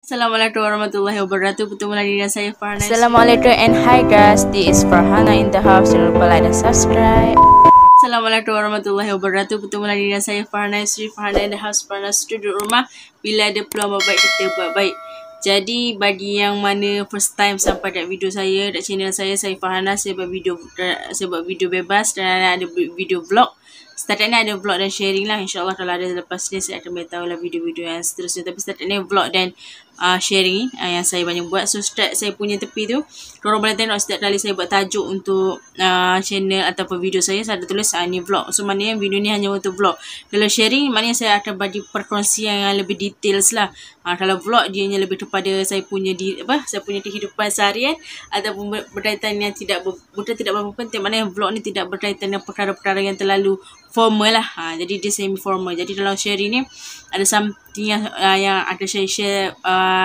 Assalamualaikum warahmatullahi wabarakatuh. Bertemu lagi dengan saya Farhana. Assalamualaikum and hi guys, this is Farhana in the house. Jangan lupa like dan subscribe. Assalamualaikum warahmatullahi wabarakatuh. Bertemu lagi dengan saya Farhana Sri Farhana in the house. Farhana studio rumah. Bila ada peluang baik kita buat baik. Jadi bagi yang mana first time sampai dekat video saya, dekat channel saya Farhana, saya buat video bebas dan ada video vlog. Setakat ni ada vlog dan sharing lah. InsyaAllah kalau ada lepas ni saya akan beritahu lah video-video yang seterusnya. Tapi setakat ni vlog dan sharing yang saya banyak buat. So start saya punya tepi tu, korang boleh tengok setiap kali saya buat tajuk untuk channel ataupun video saya ada tulis ni vlog. So maknanya video ni hanya untuk vlog. Kalau sharing maknanya saya akan bagi perkongsian yang lebih details lah. Kalau vlog dia hanya lebih kepada saya punya kehidupan seharian ataupun berkaitan yang tidak berapa penting. Maknanya vlog ni tidak berkaitan dengan perkara-perkara yang terlalu formal lah. Jadi dia semi formal. Jadi dalam sharing ni ada something yang akan saya share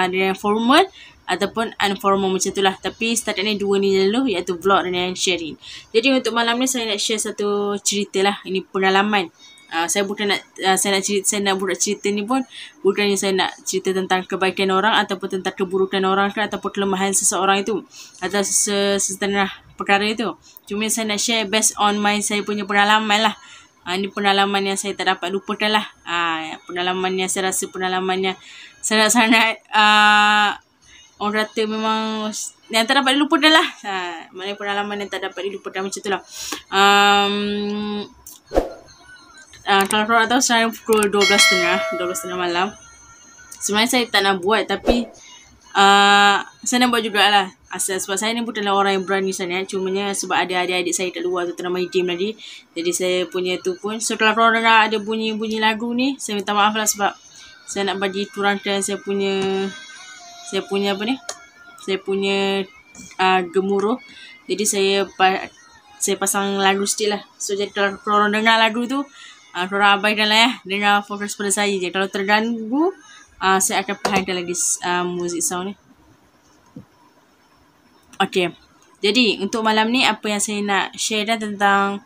dengan formal ataupun informal macam tu lah. Tapi setakat ni dua ni dulu, iaitu vlog dan sharing. Jadi untuk malam ni saya nak share satu cerita lah. Ini pengalaman. Saya nak buat cerita ni pun bukannya saya nak cerita tentang kebaikan orang ataupun tentang keburukan orang ke ataupun kelemahan seseorang itu atau setengah perkara itu. Cuma saya nak share based on saya punya pengalaman lah. Ini pengalaman yang saya tak dapat lupakan lah. Pengalaman yang saya rasa pengalaman yang sangat-sangat orang kata memang yang tak dapat dilupakan lah. Maknanya pengalaman yang tak dapat dilupakan macam tu lah. Kalau korang tahu sekarang pukul 12.30 malam. Sebenarnya saya tak nak buat tapi saya nak buat jugalah. Sebab saya ni bukanlah orang yang berani sangat. Cumanya sebab ada adik-adik saya kat luar tu tengah main game tadi. Jadi saya punya tu pun. So kalau korang dengar ada bunyi-bunyi lagu ni, saya minta maaf lah sebab saya nak bagi kurangkan saya punya gemuruh. Jadi saya pasang lagu sikit lah. So jadi kalau korang dengar lagu tu, korang abaikan lah ya. Dengar fokus pada saya je. Kalau terganggu, saya akan perhatikan lagi muzik sound ni. Okay. Jadi untuk malam ni apa yang saya nak share tentang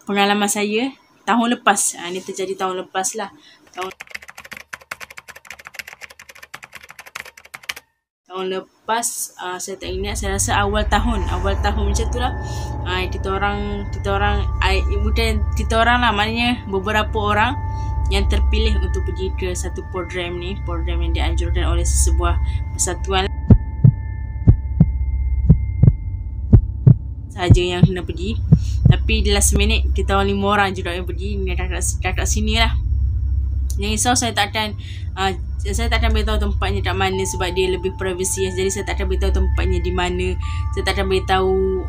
pengalaman saya tahun lepas. Ini terjadi tahun lepas lah. Tahun lepas saya tak ingat, saya rasa awal tahun macam tu lah. Kita orang lah, maknanya beberapa orang yang terpilih untuk pergi ke satu program yang dianjurkan oleh sebuah persatuan sahaja yang kena pergi. Tapi di last minute kita orang 5 orang juga yang pergi dengan kakak sini lah. Yang risau saya tak akan beritahu tempatnya kat mana sebab dia lebih privacy. Jadi saya tak akan beritahu tempatnya di mana. Saya tak akan beritahu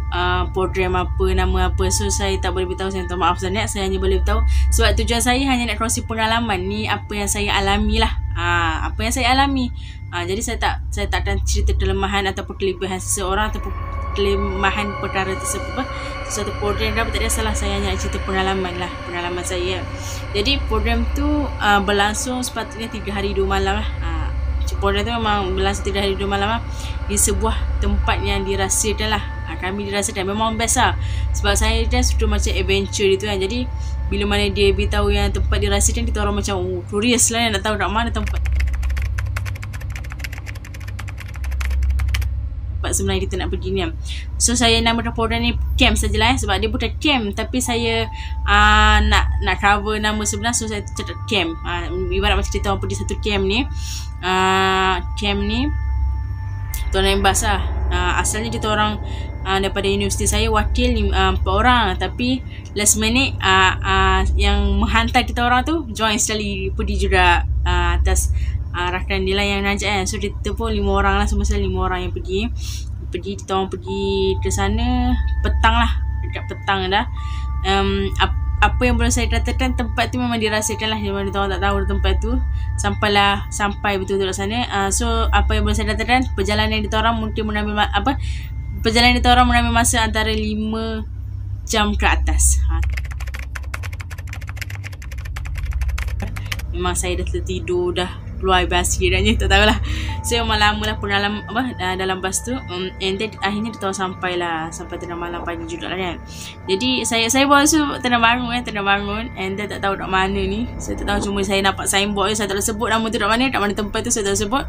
program apa, nama apa. So saya tak boleh beritahu, saya minta maaf sangat. Saya hanya boleh beritahu sebab tujuan saya hanya nak kongsi pengalaman ni, apa yang saya alami lah. Apa yang saya alami. Jadi saya tak akan cerita kelemahan ataupun kelebihan seseorang ataupun kelemahan perkara tersebut. Satu program tak ada salah, saya hanya cerita pengalaman saya. Jadi program tu berlangsung sepatutnya 3 hari 2 malam lah. Program tu memang berlangsung 3 hari 2 malam lah, di sebuah tempat yang dirahsiakan lah. Kami dirahsiakan, memang best lah. Sebab saya kan suka macam adventure itu kan. Jadi bila mana dia beritahu yang tempat dirahsiakan, kita orang macam curious lah nak tahu kat mana tempat sebenarnya kita nak pergi ni. So saya namakan program ni camp sajalah sebab dia bukan camp tapi saya nak cover nama sebenar. So saya cakap camp. Ibarat macam kita orang pergi satu camp ni. Camp ni Tuan Embas lah. Asalnya kita orang daripada universiti saya wakil 4 orang, tapi last minute yang menghantar kita orang tu join sekali pergi juga atas rakan dia lah yang najak kan. So kita pun 5 orang lah, semua 5 orang yang pergi. Kita orang pergi ke sana petang lah, dekat petang dah. Apa yang boleh saya katakan, tempat tu memang dirahsiakan lah. Memang kita orang tak tahu tempat tu sampai betul-betul kat sana. So apa yang boleh saya katakan, perjalanan kita orang mungkin mengambil masa antara 5 jam ke atas. Memang saya dah tertidur dah keluar basi dan tak tahulah. So malam lah pengalaman dalam bas tu, and then akhirnya kita sampai tengah malam pagi juga lah kan. Jadi saya baru tengah bangun and then tak tahu kat mana ni. Saya tak tahu, cuma saya nampak signboard je, saya tak boleh sebut nama tu kat mana tempat tu saya tak sebut.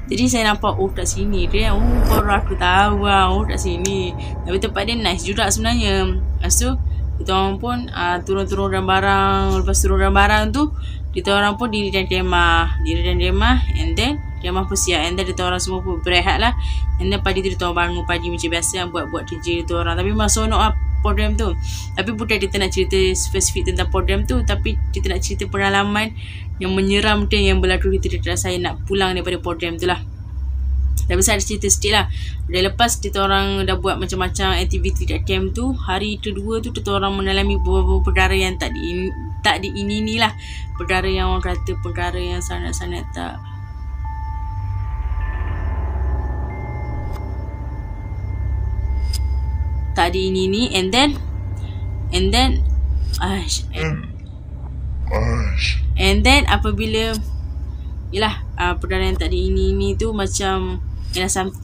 Jadi saya nampak kat sini dia. Baru aku tahu kat sini. Tapi tempat dia nice juga sebenarnya. Lepas tu kita orang pun turun barang. Lepas turun barang tu kita orang pun dirikan kemah, and then kemah pun siap, and then kita orang semua pun berehat lah. And then pagi tu kita orang bangun pagi macam biasa yang buat kerja kita orang. Tapi memang sonok program tu. Tapi bukan kita nak cerita spesifik tentang program tu, tapi kita nak cerita pengalaman yang menyeramkan yang berlaku ketika saya nak pulang daripada program tu lah. Tapi saya ada cerita sikit lah. Dah lepas kita orang dah buat macam-macam aktiviti kat camp tu, hari kedua tu kita orang mengalami beberapa perkara yang tak diingini lah. Perkara yang orang kata perkara yang sangat-sangat tak diingini. And then apabila perkara yang tak diingini tu macam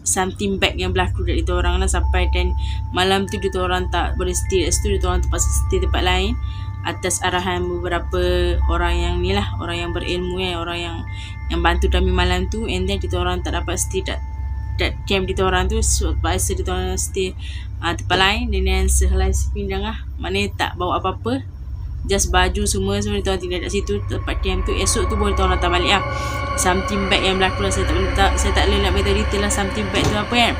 something bad yang berlaku dekat kita orang lah. Sampai dan malam tu kita orang tak boleh stay kat situ, kita orang terpaksa stay tempat lain atas arahan beberapa orang yang ni lah, orang yang berilmu orang yang bantu kami malam tu. And then kita orang tak dapat stay kat camp kita orang tu, so biasa kita orang stay tempat lain dengan sehelai sepinggang lah. Maknanya tak bawa apa-apa, just baju semua kita orang tinggal kat situ tempat camp tu. Esok tu boleh kita orang datang balik lah. Something bad yang berlaku lah, saya tak boleh nak beritahu detail lah something bad tu apa kan,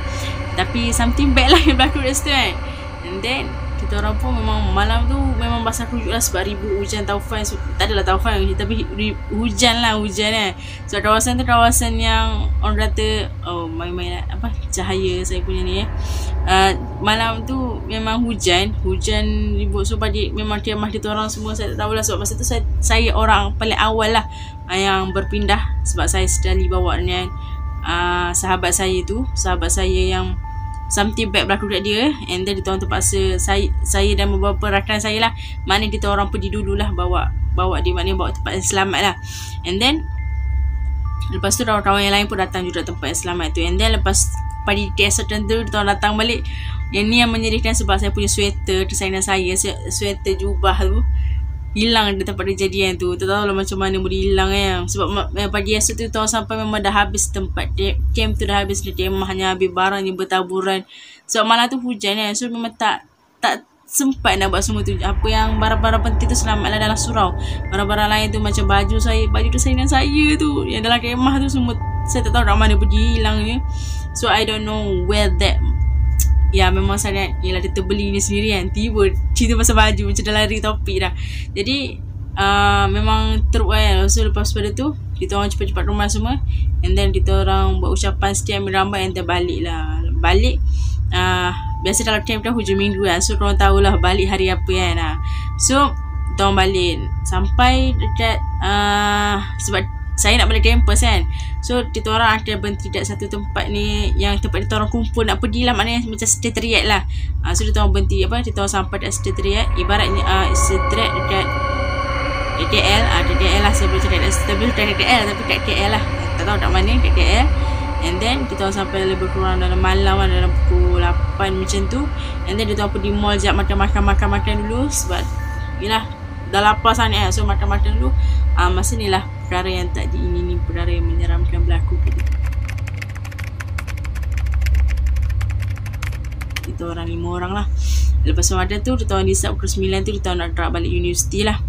tapi something bad lah yang berlaku kat situ kan. And then kita orang pun memang malam tu memang basah kuyuk lah sebab ribu hujan taufan. Tak adalah taufan tapi hujan kan. So kawasan tu kawasan yang orang kata main-main cahaya saya punya ni malam tu memang hujan ribut. So pagi memang kemah kita orang semua saya tak tahulah, sebab masa tu saya orang paling awal lah yang berpindah, sebab saya sekali bawa dengan sahabat saya yang something bad berlaku kat dia. And then kita orang terpaksa saya dan beberapa rakan saya lah, mana kita orang pergi dululah bawa dia, maknanya bawa tempat yang selamat lah. And then lepas tu kawan-kawan yang lain pun datang juga tempat yang selamat tu. And then lepas pagi keesok tu kita orang datang balik. Yang ni yang menyedihkan sebab saya punya sweater kesayangan saya, sweater jubah tu hilang di tempat kejadian tu. Tak tahu lah macam mana boleh hilang kan. Sebab pagi esok tu kita orang sampai memang dah habis tempat camp tu, dah habis kemahnya, habis barang yang bertaburan. Sebab malam tu hujan kan. So memang tak sempat nak buat semua tu. Apa yang barang-barang penting tu selamatlah dalam surau. Barang-barang lain tu macam baju kesayangan saya tu yang dalam kemah tu semua saya tak tahu kat mana pergi hilangnya. So I don't know where that. Ya memang sangat dia terbeli ni sendiri kan. Tiba cerita pasal baju macam dah lari topik dah. Jadi memang teruk kan. So lepas pada tu kita orang cepat-cepat rumah semua. And then kita orang buat ucapan setia ambil rambai. And then balik biasa dalam camp kan hujung minggu kan. So korang tahulah balik hari apa kan. So kita orang balik sampai dekat sebab saya nak balik campus kan. So kita orang ada berhenti dekat satu tempat ni, yang tempat kita orang kumpul nak pergi lah, maknanya macam sekretariat lah. So kita orang berhenti kita orang sampai dekat sekretariat. Ibaratnya sekretariat dekat KL lah, saya boleh cakap dekat KL, tapi kat KL lah, tak tahu kat mana, kat KL. And then kita orang sampai lebih kurang dalam malam lah, dalam pukul 8 macam tu. And then kita orang pergi mall sekejap makan dulu, sebab yelah dah lapar sangat. So makan dulu. Masa ni lah perkara yang tak diingini, perkara yang menyeramkan berlaku kita orang 5 orang lah. Lepas makan tu kita orang decide pukul 9 tu kita orang nak drop balik universiti lah.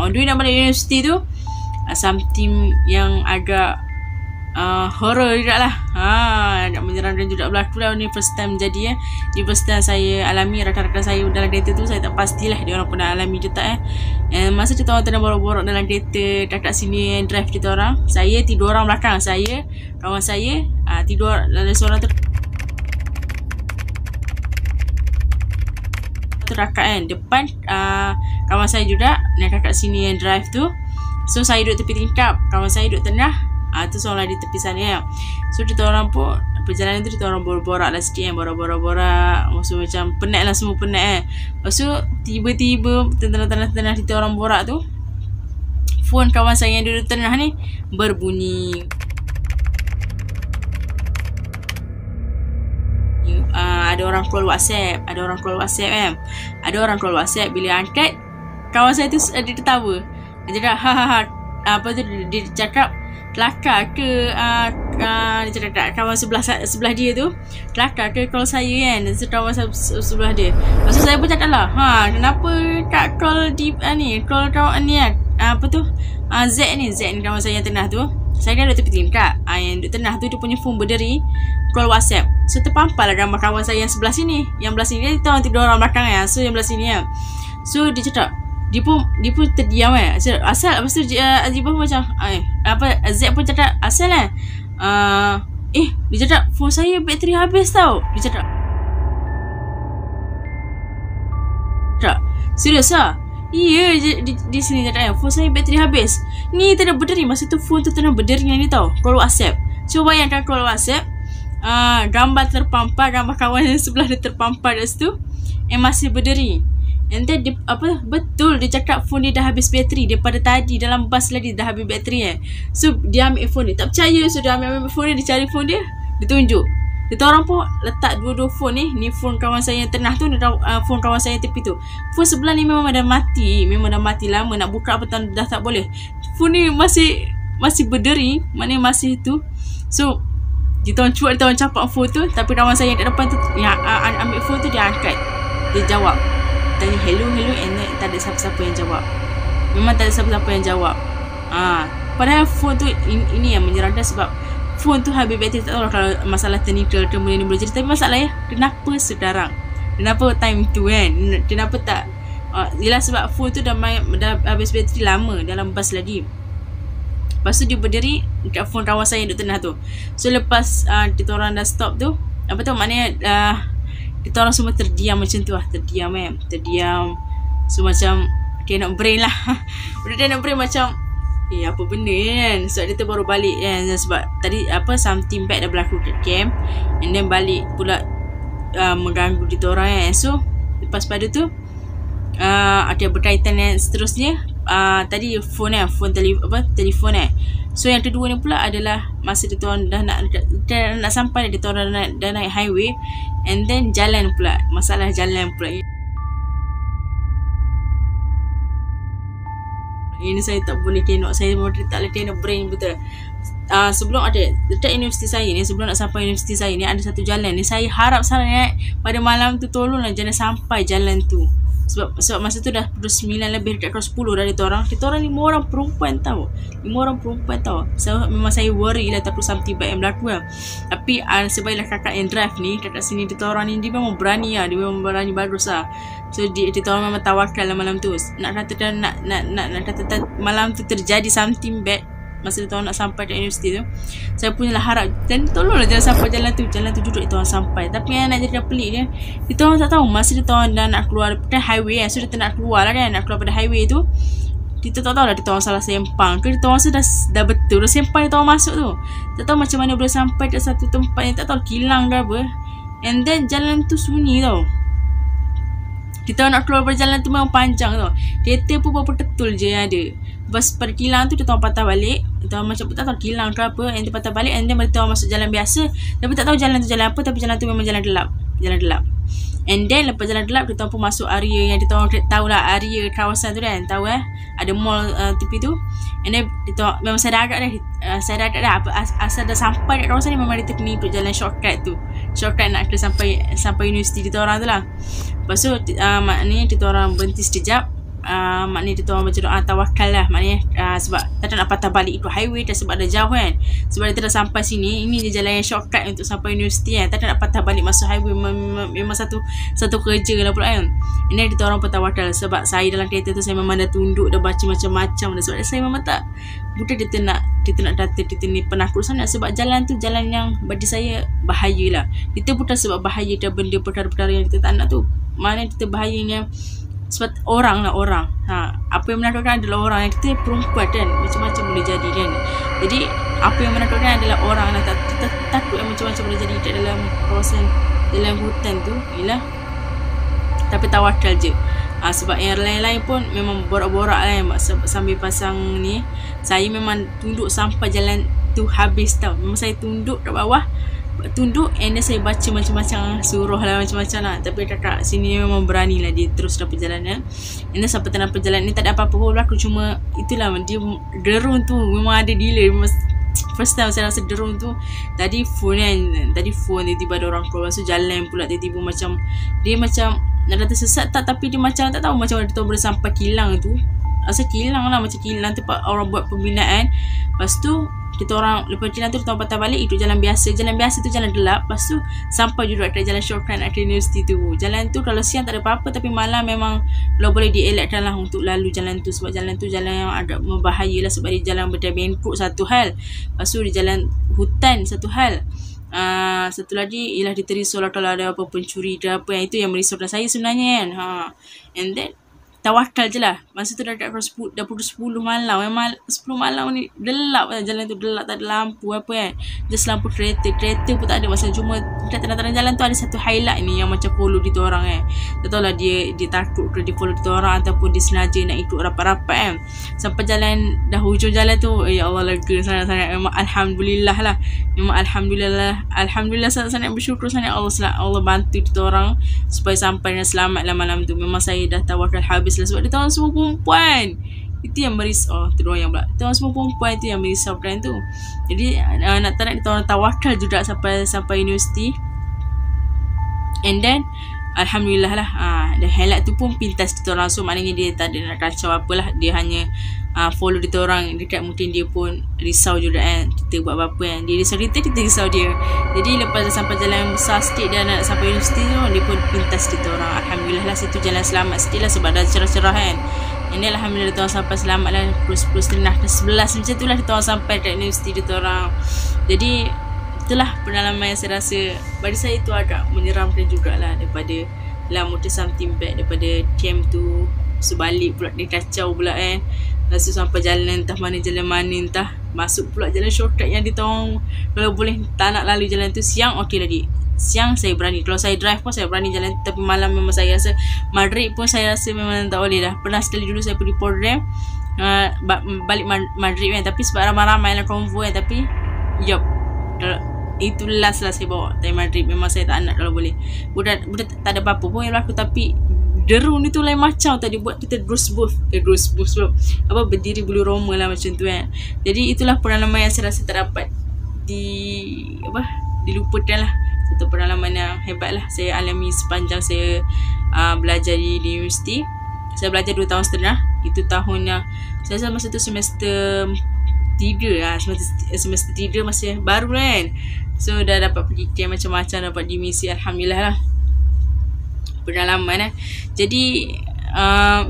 On the way nak balik universiti tu something yang agak horror juga lah. Nak menyeramkan juga berlaku lah. Ni first time jadi Ni first time saya alami. Rakan-rakan saya dalam kereta tu saya tak pastilah dia orang pernah alami ke tak masa kita orang tengah borok-borok dalam kereta, kakak sini yang drive kita orang, saya tidur orang belakang, saya kawan saya tidur, ada seorang tu rakak kan depan kawan saya juga dan kakak sini yang drive tu. So saya duduk tepi tingkap, kawan saya duduk tengah, tu seorang lagi di tepi sana ya. So kita orang pun perjalanan tu kita orang borak lah sikit borak. So macam penat lah, semua penat Lepas tu tiba-tiba tengah kita orang borak tu phone kawan saya yang duduk tengah ni berbunyi. Ada orang call WhatsApp, ada orang call WhatsApp. Bila angkat, kawan saya tu dia ketawa. Dia cakap apa tu, dia cakap kelakar ke dia cakap kawan sebelah dia tu kelakar ke call saya kan. So kawan sebelah dia. Lepas tu saya pun cakap lah, kenapa kak call call kawan ni apa tu, Z ni kawan saya yang tengah tu. Saya kan duduk tepi tingkat, yang duduk tengah tu dia punya phone berdiri call WhatsApp. So terpampar lah gambar kawan saya yang sebelah sini. Yang belah sini dia tahu tidur orang belakang kan. So yang belah sini kan. So dia cakap dia pun terdiam kan. Asal lepas tu Azib pun macam Z pun cakap asal kan. Dia cakap phone saya bateri habis tau. Dia cakap serius lah. Iya, di sini cakap phone saya bateri habis. Ni tak ada berdiri. Masa tu phone tu tengah berdiri ni tau. Call WhatsApp. Cuba bayangkan call WhatsApp. Gambar terpampar, gambar kawan yang sebelah dia terpampar kat situ. Masih berdiri. And then dia, betul dia cakap phone dia dah habis bateri daripada tadi dalam bas lagi dah habis bateri So dia ambil phone dia, tak percaya. So dia ambil phone dia, dia cari phone dia, dia tunjuk. Kita orang pun letak dua-dua phone ni. Ni phone kawan saya yang tengah tu, phone kawan saya yang tepi tu. Phone sebelah ni memang dah mati. Memang dah mati lama. Nak buka apa dah tak boleh. Phone ni masih berderi. Maknanya masih tu. So kita orang cuak, kita orang capak phone tu. Tapi kawan saya yang kat depan tu, yang ambil phone tu, dia angkat. Dia jawab. Tanya hello and then tak ada siapa-siapa yang jawab. Memang tak ada siapa-siapa yang jawab. Padahal phone tu ini yang menyeramkan sebab phone tu habis bateri. Tak tahu lah kalau masalah technical kemudian ni boleh jadi. Tapi masalah kenapa sekarang? Kenapa time tu kan? Kenapa tak? Yelah sebab phone tu dah habis bateri lama dalam bas lagi. Lepas tu dia berdiri dekat phone kawan saya yang duduk tengah tu. So lepas kita orang dah stop tu, apa tu maknanya kita orang semua terdiam macam tu lah. Terdiam. So macam cannot brain lah. Udah cannot brain macam apa benda kan. Sebab dia tu baru balik kan. Sebab tadi something bad dah berlaku kat camp. And then balik pula mengganggu kita orang kan. So lepas pada tu ada berkaitan yang seterusnya. Tadi phone telefon So yang kedua ni pula adalah masa dia orang dah nak sampai, dia orang dah naik highway. And then jalan pula. Masalah jalan pula. Ini saya tak boleh tengok. Saya tak boleh tengok brain betul. Sebelum ada dekat universiti saya ni, sebelum nak sampai universiti saya ni, ada satu jalan ni. Saya harap sangat pada malam tu tolonglah jangan sampai jalan tu. Sebab masa tu dah pukul 9 lebih, dekat pukul 10 dah kita orang 5 orang perempuan tau. So memang saya worry lah takut something bad yang berlaku lah. Tapi sebaiklah kakak yang drive ni, kakak sini kita orang ni, dia memang berani lah. Dia memang berani bagus lah. So kita orang memang tawakal lah malam tu. Nak katakan malam tu terjadi something bad masa kita orang nak sampai ke universiti tu, saya punyalah harap dan tolonglah jangan sampai jalan tu duduk kita orang sampai. Tapi yang nak jadi pelik dia, kita orang tak tahu masa kita orang dah nak keluar pada highway kan. So kita nak keluar lah kan, nak keluar pada highway tu, kita tak tahu lah kita orang salah sempang ke, kita orang dah betul dah sempang kita orang masuk tu. Tak tahu macam mana boleh sampai ke satu tempat yang tak tahu kilang ke apa. And then jalan tu sunyi tau. Kita nak keluar pada jalan tu memang panjang tau. Kereta pun berapa ketul je yang ada. Lepas pada kilang tu kita orang patah balik. Kita orang macam tak tahu kilang ke apa. And dia patah balik. And then kita orang masuk jalan biasa. Tapi tak tahu jalan tu jalan apa. Tapi jalan tu memang jalan gelap. And then lepas jalan gelap, kita orang pun masuk area yang kita orang tahu lah. Area kawasan tu kan. Tahu ada mall tepi tu. And then kita memang saya dah agak dah. Asal dah sampai kat kawasan ni, memang kita kena ikut jalan shortcut tu. Shortcut nak kena sampai universiti kita orang tu lah. Lepas tu maknanya kita orang berhenti sekejap. Maknanya kita orang macam tawakal lah. Maknanya sebab tak nak patah balik ikut highway dah, sebab dah jauh kan. Sebab kita dah sampai sini, ini je jalan yang shortcut untuk sampai universiti kan. Tak nak patah balik masuk highway. Memang satu kerja lah pula kan. Ini kita orang pun tawakal. Sebab saya dalam kereta tu, saya memang dah tunduk, dah baca macam-macam dah. Sebab saya memang tak bukan kita nak data, kita ni penakut sangat. Sebab jalan tu jalan yang bagi saya bahaya lah. Kita bukan sebab bahaya dah benda perkara-perkara yang kita tak nak tu. Mana kita bahayanya sebab orang. Apa yang menakutkan adalah orang. Yang kita perempuan kan, macam-macam boleh jadi kan. Jadi apa yang menakutkan adalah orang lah. Kita takut yang macam-macam boleh jadi dalam kawasan, dalam hutan tu. Yelah, tapi tawakal je. Sebab yang lain-lain pun memang borak-borak lah sambil pasang ni. Saya memang tunduk sampai jalan tu habis tau. Memang saya tunduk kat bawah, tunduk, and then saya baca macam-macam suruh lah, macam-macam lah. Tapi kakak sini memang berani lah, dia terus dapat perjalanan. And then sampai tengah perjalanan ni tak ada apa-apa pun berlaku. Cuma itulah, dia derung tu memang ada delay. Memang first time saya rasa derung tu. Tadi phone tiba-tiba ada orang keluar. So jalan pula tiba-tiba macam dia macam nak kata sesat tak, tapi dia macam tak tahu macam mana dia tahu boleh sampai kilang tu. Rasa kilang lah, macam kilang tempat orang buat pembinaan. Lepas tu kita orang lepas kilang tu kita orang patah balik ikut jalan biasa. Jalan biasa tu jalan gelap. Lepas tu sampai juga ke jalan shortcut nak ke universiti tu. Jalan tu kalau siang tak ada apa-apa, tapi malam memang kalau boleh dielakkan lah untuk lalu jalan tu. Sebab jalan tu jalan yang agak membahaya lah, sebab dia jalan berdabengkuk satu hal. Lepas tu dia jalan hutan satu hal. Satu lagi ialah diterisau lah kalau ada apa pencuri ke apa. Yang itu yang merisaukan saya sebenarnya kan. And then tawakal je lah. Masa tu dah pukul 10 malam. Memang 10 malam ni gelap lah. Jalan tu gelap, tak ada lampu apa kan. Just lampu kereta. Kereta pun tak ada. Masa cuma dekat tengah-tengah jalan tu ada satu highlight ni yang macam follow kita orang kan. Tak tahulah dia takut ke dia follow kita orang ataupun dia senaja nak ikut rapat-rapat kan. Sampai jalan dah hujung jalan tu, ya Allah, lega sangat-sangat. Memang Alhamdulillah lah. Memang Alhamdulillah sangat-sangat bersyukur sangat Allah bantu kita orang supaya sampai dengan selamat lah malam tu. Memang saya dah tawakal habis lah, sebab dia tahu semua perempuan. Itu yang merisau. Itu orang yang pula tahu semua perempuan, itu yang merisaukan tu. Jadi nak tak nak kita orang tawakal juga sampai universiti. And then Alhamdulillah lah. Dan highlight tu pun pintas kita orang. So maknanya dia tak ada nak kacau apalah. Dia hanya follow kita orang dekat. Mungkin dia pun risau juga kan, kita buat apa-apa kan. Dia risau kita risau dia. Jadi lepas dah sampai jalan besar sikit dan nak sampai universiti tu, dia pun pintas kita orang. Alhamdulillah lah, situ jalan selamat sikit lah sebab dah cerah-cerah kan. Ini Alhamdulillah kita orang sampai selamat lah. Pukul 10:30 ke 11 macam tu lah kita orang sampai kat universiti kita orang. Jadi itulah pengalaman yang saya rasa bagi saya tu agak menyeramkan jugalah, daripada motor something bad, daripada camp tu sebalik pula dia kacau pula kan. Lepas tu sampai jalan entah mana, entah masuk pula jalan shortcut yang dia tahu kalau boleh tak nak lalu jalan tu. Siang okey lagi, siang saya berani, kalau saya drive pun saya berani jalan. Tapi malam memang saya rasa, maghrib pun saya rasa memang tak boleh dah. Pernah sekali dulu saya pergi program balik maghrib kan, tapi sebab ramai-ramai lah konvoi kan. Tapi itu last lah saya bawa time maghrib. Memang saya tak nak kalau boleh. Budak tak ada apa-apa pun yang berlaku, tapi derung ni tu lain macam tadi buat kita berdiri bulu roma lah macam tu kan. Jadi itulah pengalaman yang saya rasa tak dapat dilupakan lah. Satu pengalaman yang hebat lah saya alami sepanjang saya belajar di universiti. Saya belajar 2 tahun setengah. Itu tahunnya saya rasa masa tu semester 3 lah. Semester 3 masih baru kan. So dah dapat pergi camp macam-macam, dapat dimisi. Alhamdulillah lah pengalaman. Jadi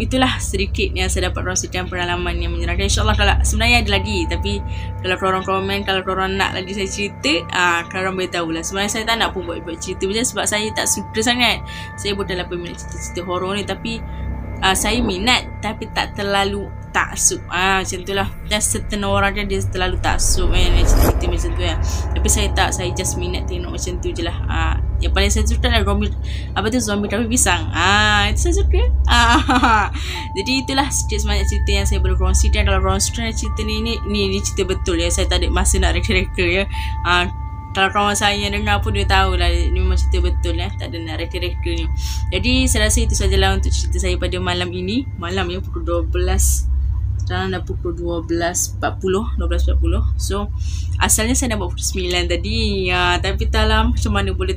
itulah sedikit yang saya dapat kongsikan pengalaman yang menyenangkan. InsyaAllah kalau sebenarnya ada lagi, tapi kalau korang komen, kalau korang nak lagi saya cerita, korang boleh tahu lah. Sebenarnya saya tak nak pun buat cerita macam, sebab saya tak suka sangat. Saya pun dah 8 minit cerita-cerita horor ni, tapi saya minat tapi tak terlalu taksub. Macam tu lah. Dan setengah orang dia terlalu taksub kan, cerita macam tu kan. Tapi saya tak, saya just minat tengok macam tu je lah. Yang paling saya suka lah zombie tapi pisang. Itu saya suka. Jadi itulah sedikit sebanyak cerita yang saya boleh kongsikan. Kalau korang suka cerita ni cerita betul ya. Saya tak ada masa nak reka-reka ya. Kalau kawan saya yang dengar pun dia tahulah ni memang cerita betul lah. Tak ada nak reka-reka ni. Jadi saya rasa itu sajalah untuk cerita saya pada malam ini. Malam ya, pukul 12. Sekarang dah pukul 12.40. So asalnya saya nak buat pukul 9 tadi. Tapi tak lah macam mana boleh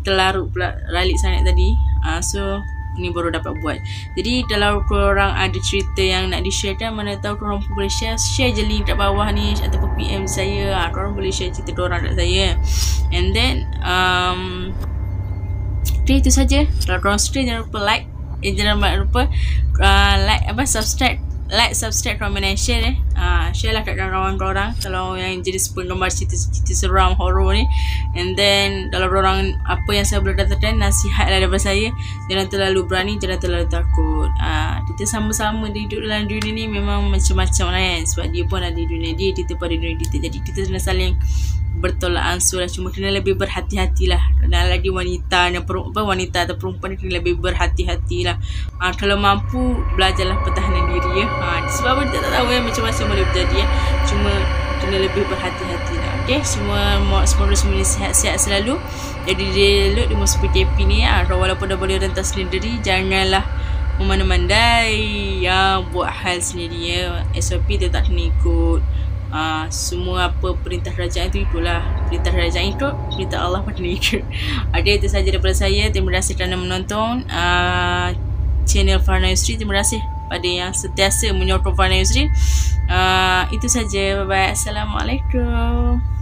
terlarut pula ralik sangat tadi. So ni baru dapat buat. Jadi kalau korang ada cerita yang nak di-sharekan, mana tahu korang boleh share je link kat bawah ni ataupun PM saya. Korang boleh share cerita korang kat saya. And then okay, itu saja. Kalau korang suka, jangan lupa like. Jangan lupa subscribe, comment and share share lah kat kawan-kawan korang kalau yang jadi penggemar cerita-cerita seram horror ni. And then kalau korang apa yang saya boleh katakan, nasihat lah daripada saya, jangan terlalu berani, jangan terlalu takut. Kita sama-sama hidup dalam dunia ni memang macam-macam lah kan. Sebab dia pun ada dunia dia, kita pada dunia kita. Jadi kita kena saling bertolak ansur lah. Cuma kena lebih berhati-hatilah. Dan lagi wanita atau perempuan kena lebih berhati-hatilah. Kalau mampu, belajarlah pertahanan diri ya. Sebab kita tak tahu macam-macam boleh berjadi ya. Cuma kena lebih berhati-hatilah. Okay, semoga semuanya sihat-sihat selalu. Jadi elok di masa PKP ni ya. Walaupun dah boleh rentas sendiri, janganlah memandai buat hal sendiri ya. SOP dia tak kena ikut. Semua apa perintah kerajaan itu ikutlah. Perintah kerajaan ikut, perintah Allah pun kena ikut. Itu sahaja daripada saya. Terima kasih kerana menonton channel Farhana Yusri. Terima kasih pada yang sentiasa menyokong Farhana Yusri. Itu saja. Bye-bye. Assalamualaikum.